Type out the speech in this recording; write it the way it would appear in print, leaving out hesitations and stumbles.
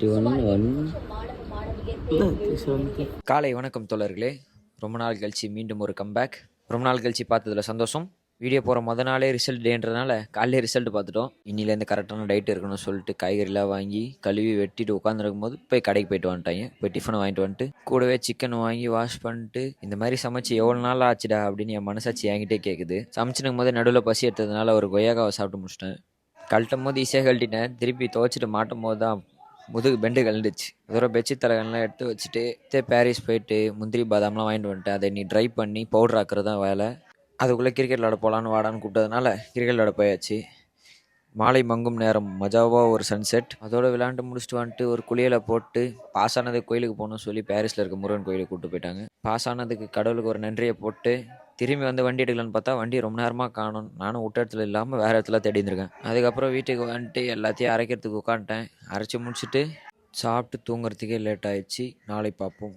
31 காலை வணக்கம் தோழர்களே. ரொம்ப நாள் கழிச்சு மீண்டும் ஒரு கம்பேக். ரொம்ப நாள் கழிச்சு பார்த்ததுல சந்தோஷம். வீடியோ போகிற நாளே ரிசல்ட் டேன்றதுனால காலையிலே ரிசல்ட் பார்த்துட்டோம். இன்னிலேருந்து கரெக்டான டயட் இருக்கணும்னு சொல்லிட்டு காய்கறிலாம் வாங்கி கழுவி வெட்டிட்டு உட்காந்துருக்கும் போது போய் கடைக்கு போயிட்டு வந்துட்டாங்க. போய் டிஃபனை வாங்கிட்டு வந்துட்டு கூடவே சிக்கன் வாங்கி வாஷ் பண்ணிட்டு இந்த மாதிரி சமைச்சு எவ்வளோ நாள் ஆச்சுடா அப்படின்னு என் மனசாச்சு என்கிட்டே கேட்குது. சமைச்சினுக்கும் போது நடுவில் பசி எடுத்ததுனால ஒரு கொய்யாக்காவை சாப்பிட்டு முடிச்சிட்டேன். கழட்டும் போது ஈஸியாக கழட்டிட்டேன். திருப்பி துவைச்சிட்டு மாட்டும் போது தான் முதுகு பெண்டு கலந்துச்சு. அதோட பெட்ஷீட் தலைகள்லாம் எடுத்து வச்சுட்டு பாரிஸ் போயிட்டு முந்திரி பாதாம்லாம் வாங்கிட்டு வந்துட்டேன். அதை நீ ட்ரை பண்ணி பவுடர் ஆக்குறது தான் வேலை. அதுக்குள்ளே கிரிக்கெட் விளாட போகலான்னு வாடான்னு கூப்பிட்டதுனால கிரிக்கெட் விளாட போயாச்சு. மாலை மங்கும் நேரம் மஜாவாக ஒரு சன்செட். அதோடு விளாண்டு முடிச்சுட்டு வந்துட்டு ஒரு குளியலை போட்டு பாஸ் ஆனது கோயிலுக்கு போகணும்னு சொல்லி பாரிஸில் இருக்க முருகன் கோயிலுக்கு கூப்பிட்டு போயிட்டாங்க. பாஸ் ஆனதுக்கு கடவுளுக்கு ஒரு நன்றியை போட்டு திரும்பி வந்து வண்டி எடுக்கலான்னு பார்த்தா வண்டி ரொம்ப நேரமாக காணும். நானும் விட்ட இடத்துல இல்லாமல் வேறு இடத்துல தேடி இருந்திருக்கேன். அதுக்கப்புறம் வீட்டுக்கு வந்துட்டு எல்லாத்தையும் அரைக்கிறதுக்கு உட்காந்துட்டேன். அரைச்சி முடிச்சுட்டு சாப்பிட்டு தூங்குறதுக்கே லேட் ஆயிடுச்சு. நாளை பார்ப்போம்.